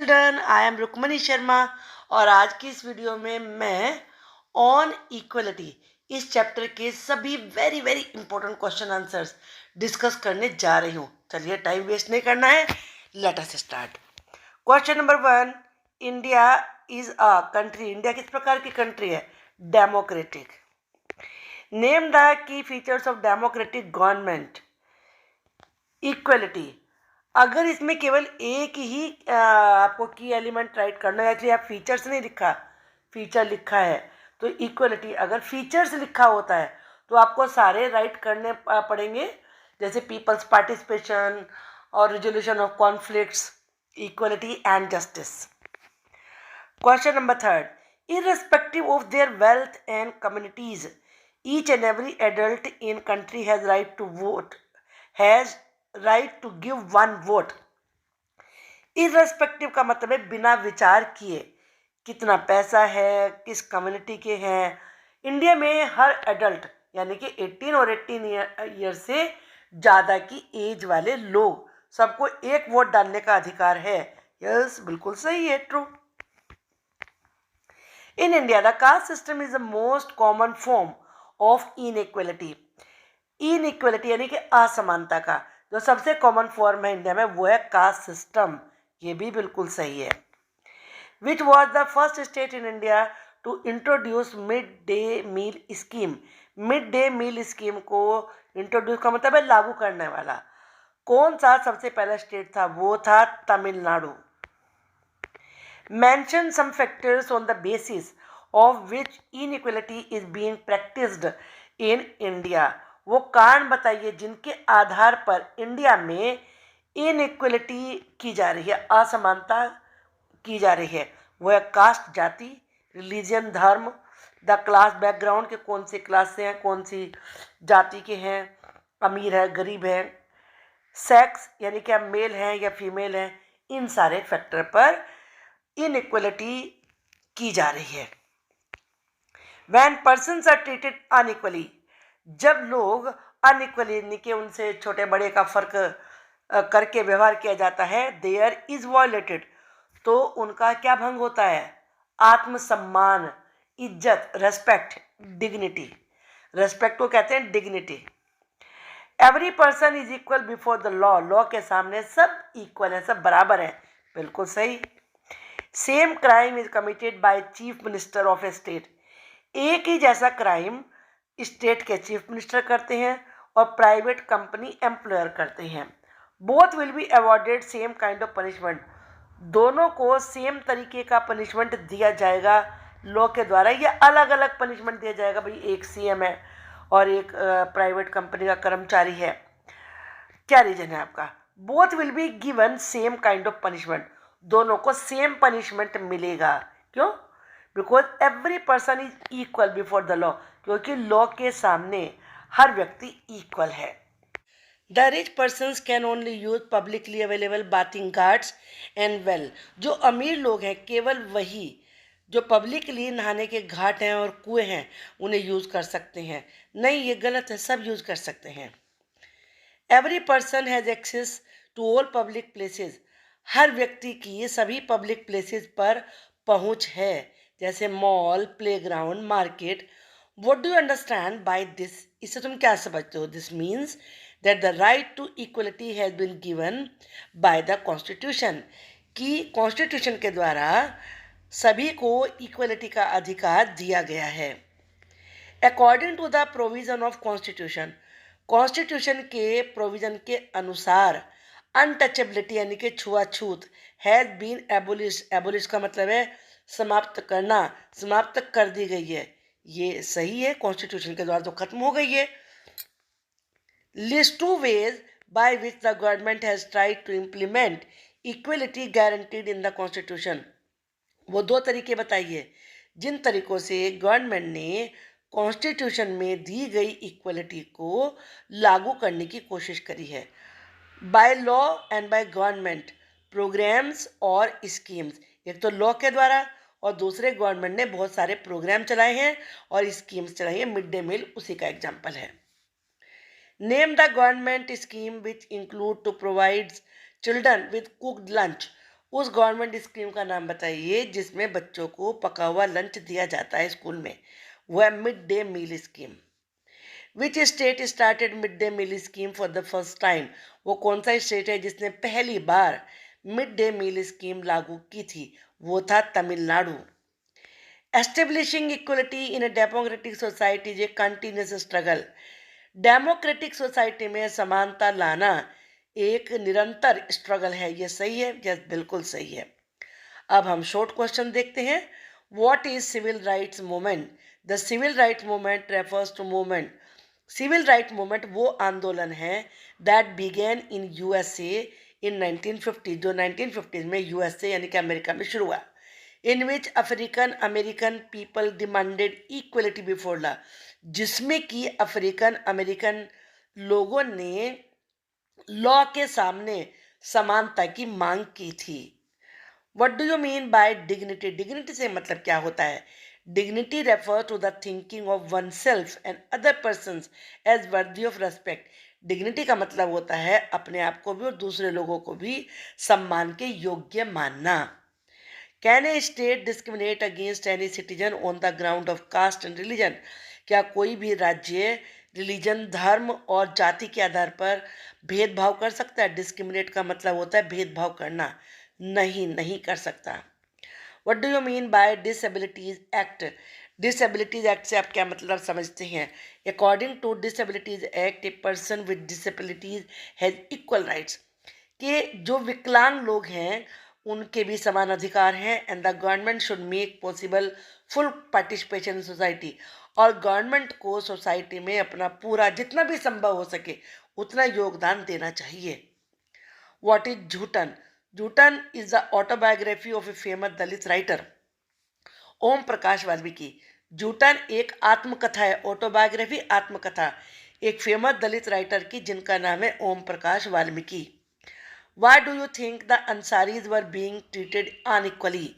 Children, I am Rukmani Sharma और आज की इस वीडियो में मैं ऑन इक्वलिटी इस चैप्टर के सभी very very important question answers discuss करने जा रही हूँ। चलिए टाइम वेस्ट नहीं करना है, let us start. Question number 1, India is a country. India किस प्रकार की कंट्री है? Democratic. Name the key features of democratic government. Equality. अगर इसमें केवल एक ही आपको की एलिमेंट राइट करना है, एक्चुअली आप फीचर्स नहीं लिखा, फीचर लिखा है तो इक्वलिटी। अगर फीचर्स लिखा होता है तो आपको सारे राइट करने पड़ेंगे, जैसे पीपल्स पार्टिसिपेशन और resolution of conflicts, equality and justice. Question number 3, irrespective of their wealth and communities, each and every adult in country has right to vote, has right to give one vote. Irrespective का मतलब है बिना विचार किए, कितना पैसा है, किस कम्युनिटी के हैं। इंडिया में हर एडल्ट यानी कि 18 और 18 ईयर से ज़्यादा की एज वाले लोग सबको एक वोट डालने का अधिकार है। यस, बिल्कुल सही है, true. In India the caste system is the most common form of inequality. Inequality यानी कि असमानता का जो सबसे कॉमन फॉर्म है इंडिया में वो है कास्ट सिस्टम। ये भी बिल्कुल सही है। Which was the first state in India to introduce mid day meal scheme. Mid day meal scheme को इंट्रोड्यूस का मतलब है लागू करने वाला। कौन सा सबसे पहला स्टेट था? वो था Tamil Nadu. Mention some factors on the basis of which inequality is being practiced in India. वो कारण बताइए जिनके आधार पर इंडिया में इनइक्वलिटी की जा रही है, असमानता की जा रही है। वो है कास्ट, जाति, रिलीजन, धर्म, द क्लास बैकग्राउंड के कौन सी क्लास से हैं, कौन सी जाति के हैं, अमीर है, गरीब है, सेक्स यानी कि आप मेल हैं या फीमेल हैं। इन सारे फैक्टर पर इनइक्वलिटी की जा रही है। When persons are treated unequally, जब लोग अनइक्वली यानी कि उनसे छोटे बड़े का फर्क करके व्यवहार किया जाता है, देयर इज वायलेटेड, तो उनका क्या भंग होता है? आत्मसम्मान, इज्जत, रेस्पेक्ट, डिग्निटी। रेस्पेक्ट को कहते हैं dignity. Every person is equal before the law. Law के सामने सब इक्वल है, सब बराबर है। बिल्कुल सही। Same crime is committed by chief minister of A state. एक ही जैसा क्राइम स्टेट के चीफ मिनिस्टर करते हैं और प्राइवेट कंपनी एम्प्लॉयर करते हैं। Both will be awarded same kind of punishment. दोनों को सेम तरीके का पनिशमेंट दिया जाएगा लॉ के द्वारा, या अलग अलग पनिशमेंट दिया जाएगा? भाई एक सीएम है और एक प्राइवेट कंपनी का कर्मचारी है, क्या रीजन है आपका? Both will be given same kind of punishment. दोनों को सेम पनिशमेंट मिलेगा। क्यों? Because every person is equal before the law, क्योंकि लॉ के सामने हर व्यक्ति इक्वल है। The rich persons can only use publicly available bathing Ghats and well. जो अमीर लोग हैं केवल वही जो पब्लिकली नहाने के घाट हैं और कुएं हैं उन्हें यूज़ कर सकते हैं। नहीं, ये गलत है, सब यूज़ कर सकते हैं। Every person has access to all public places. हर व्यक्ति की सभी पब्लिक प्लेसेस पर पहुंच है, जैसे mall, playground, market. What do you understand by this? इससे तुम क्या समझते हो? This means that the right to equality has been given by the constitution. कि कॉन्स्टिट्यूशन के द्वारा सभी को इक्वलिटी का अधिकार दिया गया है। According to the provision of constitution, constitution के प्रोविजन के अनुसार अनटचेबिलिटी यानी कि छुआछूत हैज़ बीन एबोलिश। एबोलिश का मतलब है समाप्त करना, समाप्त कर दी गई है। ये सही है, कॉन्स्टिट्यूशन के द्वारा तो खत्म हो गई है। List two ways by which the government has tried to implement equality guaranteed in the constitution. वो दो तरीके बताइए जिन तरीकों से गवर्नमेंट ने कॉन्स्टिट्यूशन में दी गई इक्वलिटी को लागू करने की कोशिश करी है। By law and by government programs और स्कीम्स। एक तो लॉ के द्वारा और दूसरे गवर्नमेंट ने बहुत सारे प्रोग्राम चलाए हैं और स्कीम्स चलाई है। मिड डे मील उसी का एग्जाम्पल है। Name the government scheme which include to provide children with cooked lunch. उस गवर्नमेंट स्कीम का नाम बताइए जिसमें बच्चों को पका हुआ लंच दिया जाता है स्कूल में। वो है mid day meal scheme. Which state started mid day meal scheme for the first time? वो कौन सा स्टेट है जिसने पहली बार मिड डे मील स्कीम लागू की थी? वो था Tamil Nadu. Establishing equality in a democratic society is a continuous struggle. Democratic society में समानता लाना एक निरंतर स्ट्रगल है। ये सही है? यस, बिल्कुल सही है। अब हम शॉर्ट क्वेश्चन देखते हैं। What is civil rights movement? The civil right movement refers to movement. Civil right movement वो आंदोलन है that began in USA in 1950, जो 1950 में यूएसए यानी कि अमेरिका में शुरू हुआ। In which African American people demanded equality before law, जिसमें कि अफ्रीकन अमेरिकन लोगों ने लॉ के सामने समानता की मांग की थी। What do you mean by dignity? Dignity से मतलब क्या होता है? Dignity refer to the thinking of one self and other person as worthy of respect. Dignity का मतलब होता है अपने आप को भी और दूसरे लोगों को भी सम्मान के योग्य मानना। Can a state discriminate against any citizen on the ground of caste and religion? क्या कोई भी राज्य रिलीजन, धर्म और जाति के आधार पर भेदभाव कर सकता है? डिस्क्रिमिनेट का मतलब होता है भेदभाव करना। नहीं, नहीं कर सकता। What do you mean by disabilities act? Disabilities act से आप क्या मतलब समझते हैं? According to disabilities act a person with disabilities has equal rights. कि जो विकलांग लोग हैं उनके भी समान अधिकार हैं। And the government should make possible full participation in society. और गवर्नमेंट को सोसाइटी में अपना पूरा जितना भी संभव हो सके उतना योगदान देना चाहिए। What is Joothan? Joothan is the autobiography of a famous Dalit writer Om Prakash Valmiki. Joothan एक आत्मकथा है, ऑटोबायोग्राफी आत्मकथा, एक फेमस दलित राइटर की जिनका नाम है Om Prakash Valmiki. Why do you think the Ansaris were being treated unequally?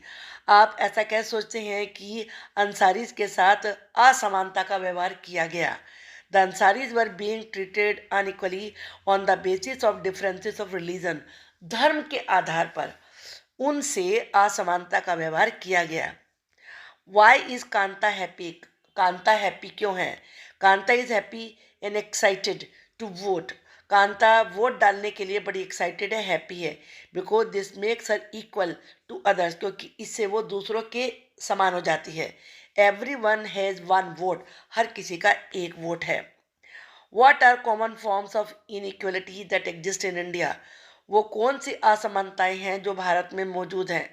आप ऐसा क्या सोचते हैं कि अंसारीज के साथ असमानता का व्यवहार किया गया? The Ansaris were being treated unequally on the basis of differences of religion. धर्म के आधार पर उनसे असमानता का व्यवहार किया गया। Why is Kanta happy? Kanta happy क्यों है? Kanta is happy and excited to vote. Kanta vote डालने के लिए बड़ी एक्साइटेड है, हैप्पी है। Because this makes her equal to others, क्योंकि इससे वो दूसरों के समान हो जाती है। Everyone has one vote, हर किसी का एक वोट है। What are common forms of inequality that exist in India? वो कौन सी असमानताएं हैं जो भारत में मौजूद हैं?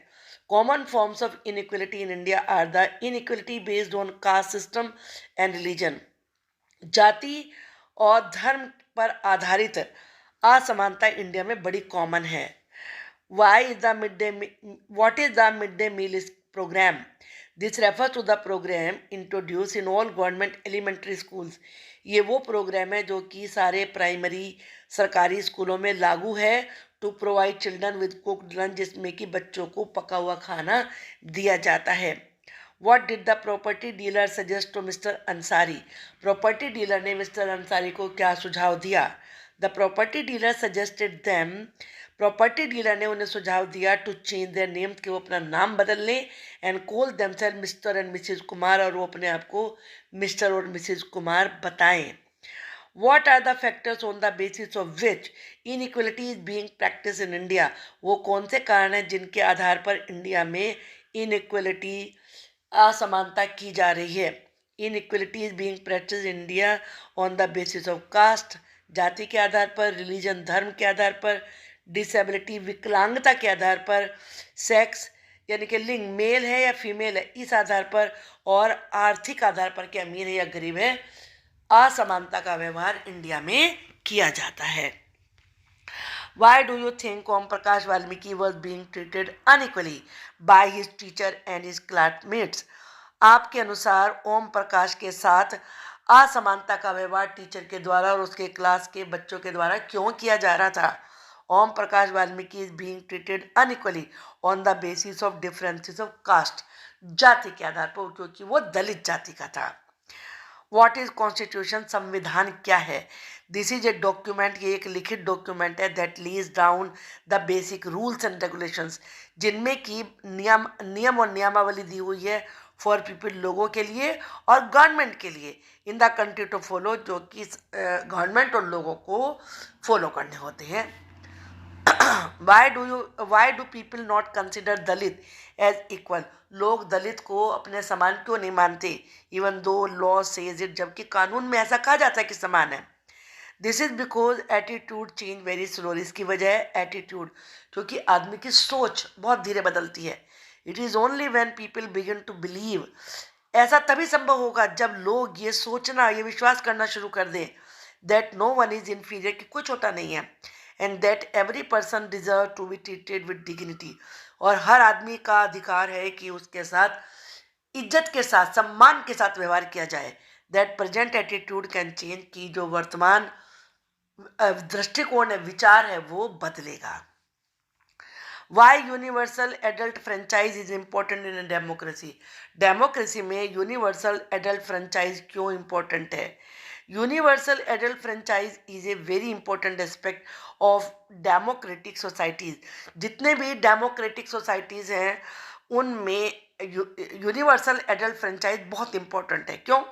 Common forms of inequality in India are the inequality based on caste system and religion. जाति और धर्म पर आधारित असमानता इंडिया में बड़ी कॉमन है। Why is the midday what is the midday meal program? This refers to the program introduced in all government elementary schools. ये वो प्रोग्राम है जो कि सारे प्राइमरी सरकारी स्कूलों में लागू है। To provide children with cooked lunch, जिसमें कि बच्चों को पका हुआ खाना दिया जाता है। What did the property dealer suggest to Mr. Ansari? Property dealer ने मिस्टर अंसारी को क्या सुझाव दिया? The property dealer suggested them, property dealer ने उन्हें सुझाव दिया टू चेंज देयर नेम, कि वो अपना नाम बदल लें। And call themselves Mr and Mrs Kumar, और वो अपने आप को मिस्टर और मिसेज कुमार बताएं। What are the factors on the basis of which inequality is being practiced in India? वो कौन से कारण हैं जिनके आधार पर इंडिया में इनइक्वलिटी, असमानता की जा रही है? Inequality is being practised in India on the basis of caste, जाति के आधार पर, रिलीजन धर्म के आधार पर, डिसेबिलिटी विकलांगता के आधार पर, सेक्स यानी कि लिंग मेल है या फीमेल है इस आधार पर, और आर्थिक आधार पर कि अमीर है या गरीब है। असमानता का व्यवहार इंडिया में किया जाता है। Why do you think Om Prakash Valmiki was being treated unequally by his teacher and his classmates? आपके अनुसार ओम प्रकाश के साथ असमानता का व्यवहार टीचर के द्वारा और उसके क्लास के बच्चों के द्वारा क्यों किया जा रहा था? Om Prakash Valmiki is being treated unequally on the basis of differences of caste, जाति के आधार पर, क्योंकि वो दलित जाति का था। What is constitution? संविधान क्या है? दिस इज ए डॉक्यूमेंट, ये एक लिखित डॉक्यूमेंट है that lease down the basic rules and regulations, जिनमें की नियम और नियमावली दी हुई है फॉर पीपल, लोगों के लिए और गवर्नमेंट के लिए, in the country to follow, जो कि गवर्नमेंट और लोगों को फॉलो करने होते हैं। why do people not consider Dalit as equal? लोग दलित को अपने समान क्यों नहीं मानते? Even though law says it, जबकि कानून में ऐसा कहा जाता है कि समान है। This is because attitude change very slowly, इसकी वजह है एटीट्यूड, क्योंकि आदमी की सोच बहुत धीरे बदलती है। It is only when people begin to believe, ऐसा तभी संभव होगा जब लोग ये सोचना, ये विश्वास करना शुरू कर दें that no one is inferior, कि कोई छोटा नहीं है, and that every person deserve to be treated with dignity, और हर आदमी का अधिकार है कि उसके साथ इज्जत के साथ, सम्मान के साथ व्यवहार किया जाए। That present attitude can change, की जो वर्तमान दृष्टिकोण है, विचार है, वो बदलेगा। Why universal adult franchise is important in democracy? Democracy में यूनिवर्सल एडल्ट फ्रेंचाइज क्यों इम्पोर्टेंट है? Universal adult franchise is a very important aspect of democratic societies. जितने भी डेमोक्रेटिक सोसाइटीज हैं उनमें यूनिवर्सल एडल्ट फ्रेंचाइज बहुत इंपॉर्टेंट है। क्यों?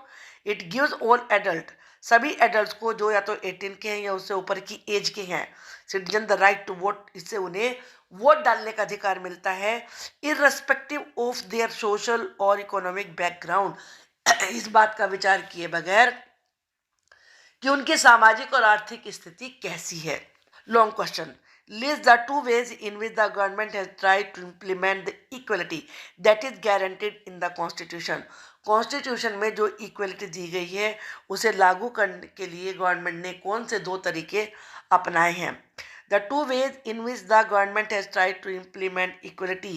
इट गिव्स ऑल एडल्ट, सभी एडल्ट्स को जो या तो 18 के हैं या उससे ऊपर की एज के हैं, citizen the right to vote, इससे उन्हें वोट डालने का अधिकार मिलता है इररेस्पेक्टिव ऑफ देयर सोशल और इकोनॉमिक बैकग्राउंड। इस बात का विचार किए बगैर कि उनकी सामाजिक और आर्थिक स्थिति कैसी है। Long question, list the two ways in which the government has tried to implement the equality that is guaranteed in the constitution. Constitution में जो इक्वलिटी दी गई है उसे लागू करने के लिए गवर्नमेंट ने कौन से दो तरीके अपनाए हैं? The two ways in which the government has tried to implement equality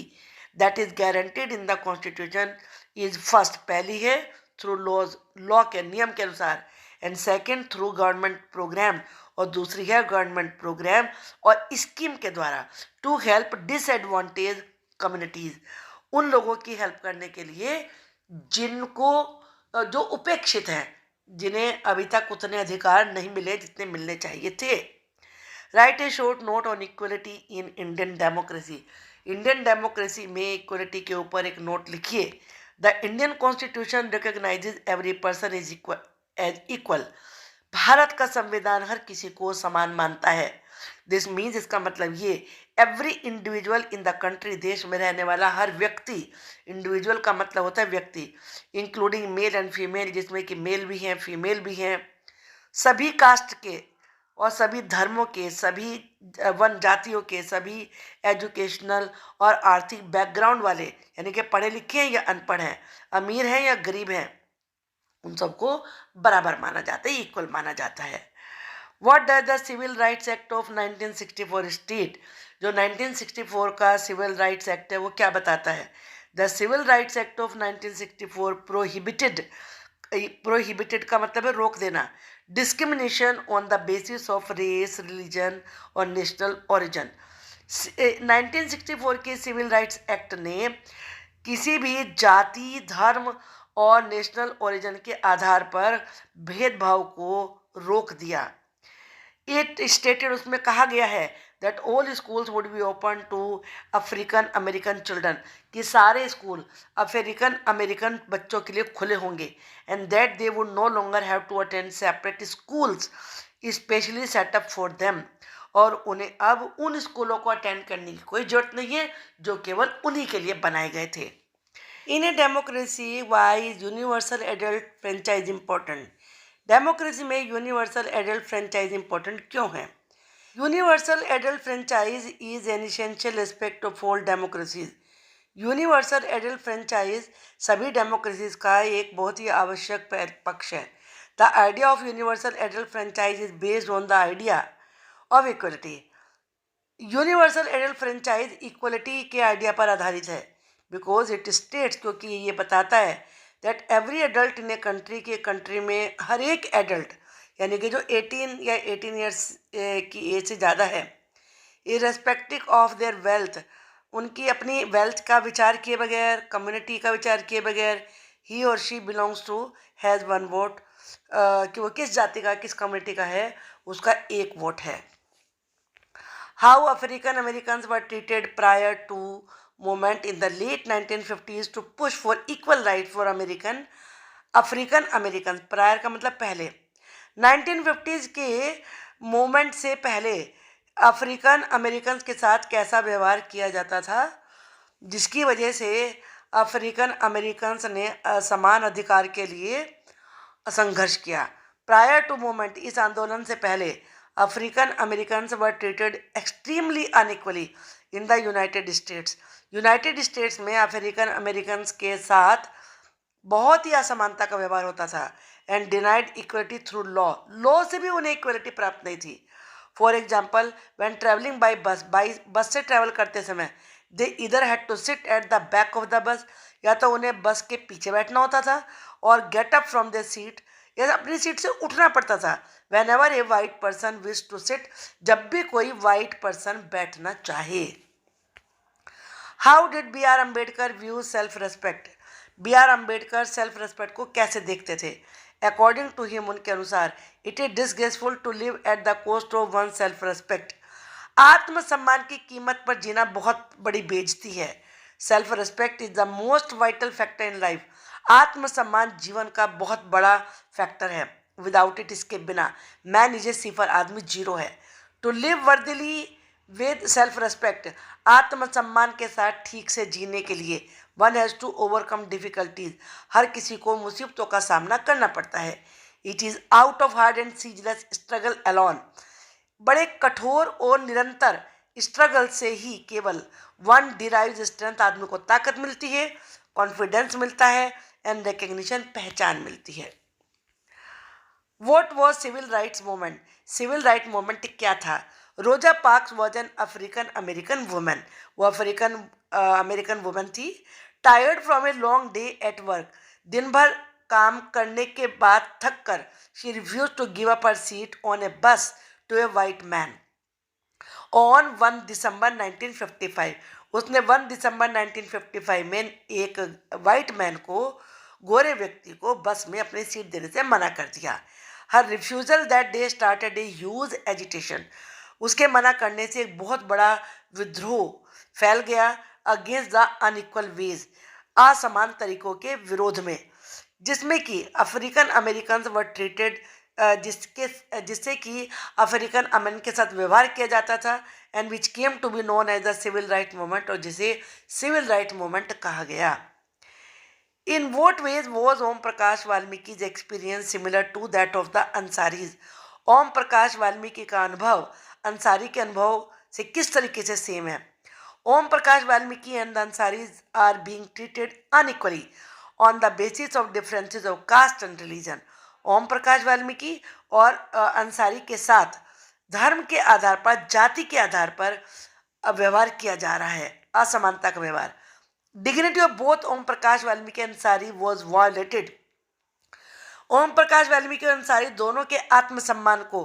that is guaranteed in the constitution is, first पहली है थ्रू लॉज, लॉ के नियम के अनुसार, and second through government program, और दूसरी है गवर्नमेंट प्रोग्राम और स्कीम के द्वारा, टू हेल्प डिसएडवांटेज कम्युनिटीज, उन लोगों की हेल्प करने के लिए जिनको जो उपेक्षित हैं, जिन्हें अभी तक उतने अधिकार नहीं मिले जितने मिलने चाहिए थे। Right A short note on equality in Indian democracy. Indian democracy में इक्वलिटी के ऊपर एक नोट लिखिए। The Indian constitution recognises every person is equal. Bharat का संविधान हर किसी को समान मानता है। दिस मीन्स, इसका मतलब ये, every individual in the country, देश में रहने वाला हर व्यक्ति, इंडिविजुअल का मतलब होता है व्यक्ति, इंक्लूडिंग मेल एंड फीमेल, जिसमें कि मेल भी हैं फीमेल भी हैं, सभी कास्ट के और सभी धर्मों के, सभी वन जातियों के, सभी एजुकेशनल और आर्थिक बैकग्राउंड वाले, यानी कि पढ़े लिखे हैं या अनपढ़ हैं, अमीर हैं या गरीब हैं, उन सबको बराबर माना जाता है, इक्वल माना जाता है। What does the civil rights act of 1964 state? जो 1964 का सिविल राइट्स एक्ट है वो क्या बताता है? The civil rights act of 1964 prohibited का मतलब है रोक देना, discrimination on the basis of race, religion और नेशनल ओरिजिन। 1964 के सिविल राइट्स एक्ट ने किसी भी जाति, धर्म और नेशनल ओरिजिन के आधार पर भेदभाव को रोक दिया। इट स्टेटेड, उसमें कहा गया है that all schools would be open to African American children, कि सारे स्कूल अफ्रीकन अमेरिकन बच्चों के लिए खुले होंगे, and that they would no longer have to attend separate schools specially set up for them, और उन्हें अब उन स्कूलों को अटेंड करने की कोई जरूरत नहीं है जो केवल उन्हीं के लिए बनाए गए थे। In a democracy why is universal adult franchise important? Democracy में यूनिवर्सल एडल्ट फ्रेंचाइज इम्पोर्टेंट क्यों है? Universal adult franchise is an essential aspect of all democracies. Universal adult franchise सभी डेमोक्रेसीज का एक बहुत ही आवश्यक पक्ष है। The idea of universal adult franchise is based on the idea of equality. Universal adult franchise equality के idea पर आधारित है, बिकॉज इट स्टेट्स, क्योंकि ये बताता है that every adult in a country, के कंट्री में हर एक एडल्ट, यानी कि जो 18 या 18 ईयर्स की एज से ज़्यादा है, इररेस्पेक्टिव ऑफ देयर वेल्थ, उनकी अपनी वेल्थ का विचार किए बगैर, कम्युनिटी का विचार किए बगैर, ही और she belongs to has one vote, कि वो किस जाति का, किस कम्युनिटी का है, उसका एक वोट है। How African American were treated prior to movement in the late 1950s to push for equal right for African American. Prior का मतलब पहले। 1950s के मूवमेंट से पहले अफ्रीकन अमेरिकन के साथ कैसा व्यवहार किया जाता था, जिसकी वजह से अफ्रीकन अमेरिकन्स ने समान अधिकार के लिए संघर्ष किया। प्रायर टू मूवमेंट, इस आंदोलन से पहले African Americans were treated extremely unequally in the United States. United States में अफ्रीकन अमेरिकन्स के साथ बहुत ही असमानता का व्यवहार होता था। And denied equality through law, law से भी उन्हें इक्वलिटी प्राप्त नहीं थी। For example, when travelling by bus से ट्रैवल करते समय they either had to sit at the back of the bus, या तो उन्हें बस के पीछे बैठना होता था, और get up from the seat, या अपनी सीट से उठना पड़ता था। Whenever a white person wish to sit, जब भी कोई वाइट पर्सन बैठना चाहे। How did B R Ambedkar view self respect? B R Ambedkar self respect को कैसे देखते थे? अकॉर्डिंग टू हिम, उनके अनुसार, it is disgraceful to live at the cost of one self respect. आत्मसम्मान की कीमत पर जीना बहुत बड़ी बेइज्जती है। Self respect is the most vital factor in life. आत्मसम्मान जीवन का बहुत बड़ा फैक्टर है। विदाउट इट, इसके बिना मैन इज ए सिफर, आदमी जीरो है। To live worthily with self respect, आत्मसम्मान के साथ ठीक से जीने के लिए one has to overcome difficulties, हर किसी को मुसीबतों का सामना करना पड़ता है। It is out of hard and ceaseless struggle alone, बड़े कठोर और निरंतर स्ट्रगल से ही केवल वन डिराइव्स स्ट्रेंथ, आदमी को ताकत मिलती है, कॉन्फिडेंस मिलता है, एंड रिकग्निशन, पहचान मिलती है। What was civil rights movement? Civil right movement क्या था? Rosa Parks was an African American women, वो अफ्रीकन अमेरिकन वुमेन थी। Tired from a long day at work, दिन भर काम करने के बाद थक कर, she refuse to give up her seat on a bus to a white man on 1 December 1955। उसने 1 दिसंबर 1955 में एक वाइट मैन को, गोरे व्यक्ति को, बस में अपनी सीट देने से मना कर दिया। Her refusal that day started a huge agitation, उसके मना करने से एक बहुत बड़ा विद्रोह फैल गया अगेंस्ट द अनइक्वल वेज, असमान तरीकों के विरोध में, जिसमें कि अफ्रीकन अमेरिकन वर ट्रीटेड, जिससे कि अफ्रीकन अमेरिकन के साथ व्यवहार किया जाता था, and which came to be known as the civil right movement, और जिसे सिविल राइट मूवमेंट कहा गया। In what ways was Om Prakash Valmiki's experience similar to that of the Ansaris? Om Prakash Valmiki का अनुभव अंसारी के अनुभव से किस तरीके से सेम है? Om Prakash Valmiki and the Ansaris are being treated unequally on the basis of differences of caste and religion. Om Prakash Valmiki और अंसारी के साथ धर्म के आधार पर, जाति के आधार पर व्यवहार किया जा रहा है, असमानता का व्यवहार। Dignity of both Om Prakash Valmiki and Ansari was violated. Om Prakash Valmiki और अंसारी दोनों के आत्मसम्मान को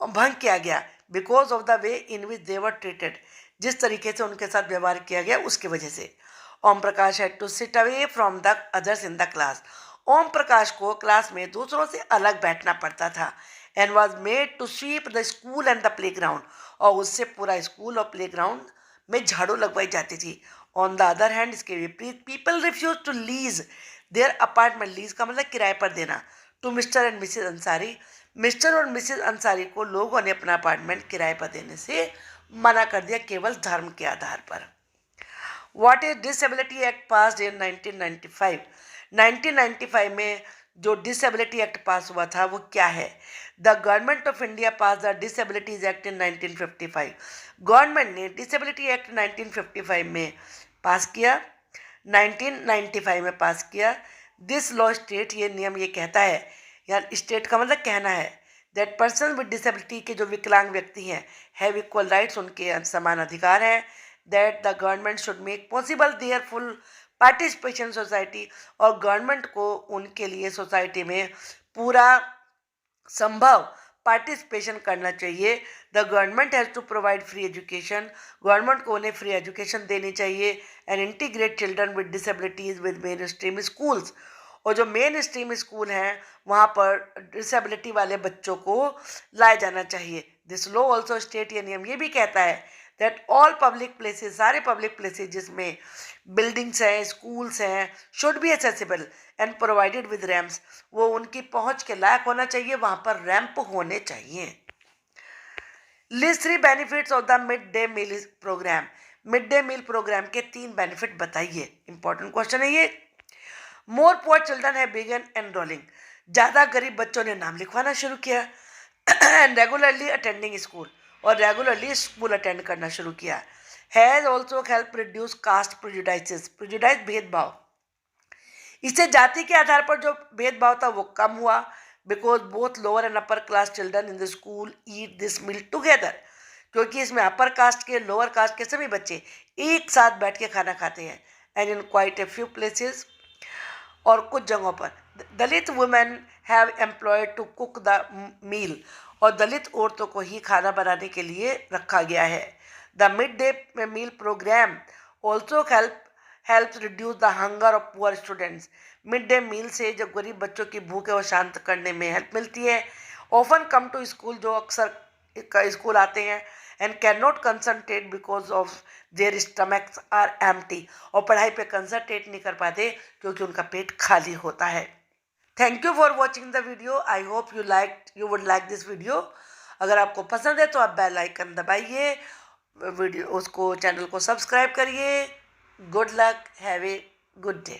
भंग किया गया, because of the way in which they were treated, जिस तरीके से उनके साथ व्यवहार किया गया उसकी वजह से। Om Prakash had to sit away from the others in the class. Om Prakash को क्लास में दूसरों से अलग बैठना पड़ता था, and was made to sweep the school and the playground, और उससे पूरा स्कूल और प्ले ग्राउंड में झाड़ू लगवाई जाती थी। ऑन द अदर हैंड, इसके विपरीत, people refuse to lease their apartment, lease का मतलब किराए पर देना, to Mr and Mrs Ansari, Mr और मिसेज अंसारी को लोगों ने अपना अपार्टमेंट किराए पर देने से मना कर दिया, केवल धर्म के आधार पर। What is disability act pass in 1995? 1995 में जो डिसेबिलिटी एक्ट पास हुआ था वो क्या है? The government of India pass the disabilities act in 1955। Government ने डिसेबिलिटी एक्ट 1955 में पास किया, 1995 में पास किया। दिस लॉ स्टेट, ये नियम ये कहता है, या स्टेट का मतलब कहना है, दैट पर्सन विद डिसेबिलिटी के जो विकलांग व्यक्ति हैं, हैव इक्वल राइट्स, उनके समान अधिकार हैं। That the government should make possible there full participation society, और गवर्नमेंट को उनके लिए सोसाइटी में पूरा संभव पार्टिसिपेशन करना चाहिए। The government has to provide free education, government को उन्हें फ्री एजुकेशन देनी चाहिए, and integrate children with disabilities with mainstream schools, और जो मेन स्ट्रीम स्कूल हैं वहाँ पर डिसेबिलिटी वाले बच्चों को लाया जाना चाहिए। दिस लॉ ऑल्सो स्टेट, ये नियम ये भी कहता है दैट ऑल पब्लिक प्लेसेस, सारे पब्लिक प्लेसेस जिसमें बिल्डिंग्स हैं, स्कूल्स हैं, should be accessible and provided with ramps, वो उनकी पहुंच के लायक होना चाहिए, वहाँ पर रैंप होने चाहिए। List 3 benefits of the mid day meal program. Mid day meal program के 3 बेनिफिट बताइए। इंपॉर्टेंट क्वेश्चन है ये। More poor children have begun enrolling, ज़्यादा गरीब बच्चों ने नाम लिखवाना शुरू किया। एंड रेगुलरली अटेंडिंग स्कूल, और रेगुलरली स्कूल अटेंड करना शुरू किया। Has also help reduce caste prejudices, prejudice भेदभाव, इससे जाति के आधार पर जो भेदभाव था वो कम हुआ। Because both lower and upper class children in the school eat this meal together, क्योंकि इसमें अपर कास्ट के लोअर कास्ट के सभी बच्चे एक साथ बैठ के खाना खाते हैं। And in quite a few places, और कुछ जगहों पर Dalit women have employed to cook the meal, और दलित औरतों को ही खाना बनाने के लिए रखा गया है। The mid day meal program also helps reduce the hunger of poor students. Mid day meal से जो गरीब बच्चों की भूख है वो शांत करने में हेल्प मिलती है। ऑफन कम टू स्कूल, जो अक्सर स्कूल आते हैं, and can not concentrate because of their stomachs are empty, और पढ़ाई पे कंसंट्रेट नहीं कर पाते क्योंकि उनका पेट खाली होता है। Thank you for watching the video. I hope you would like this video. अगर आपको पसंद है तो आप बेल आइकन दबाइए, वीडियो उसको चैनल को सब्सक्राइब करिए। Good luck, have a good day.